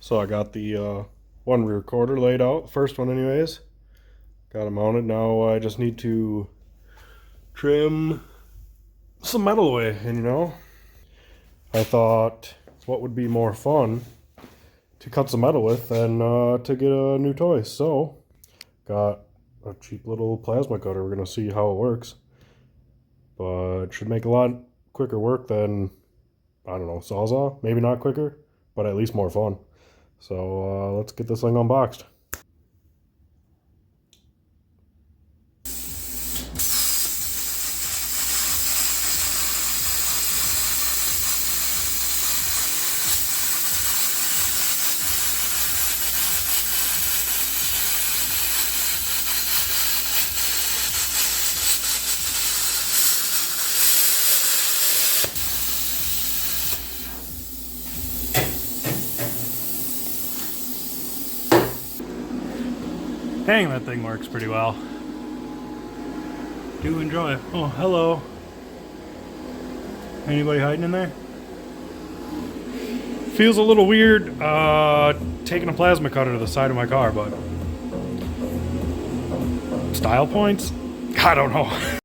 So I got the one recorder laid out, first one anyways. Got it mounted. Now I just need to trim some metal away, and you know, I thought what would be more fun to cut some metal with than to get a new toy. So got a cheap little plasma cutter. We're gonna see how it works, but it should make a lot quicker work than, I don't know, Sawzall. Maybe not quicker, but at least more fun. So let's get this thing unboxed. Dang, that thing works pretty well. Do enjoy it. Oh, hello. Anybody hiding in there? Feels a little weird taking a plasma cutter to the side of my car, but style points? I don't know.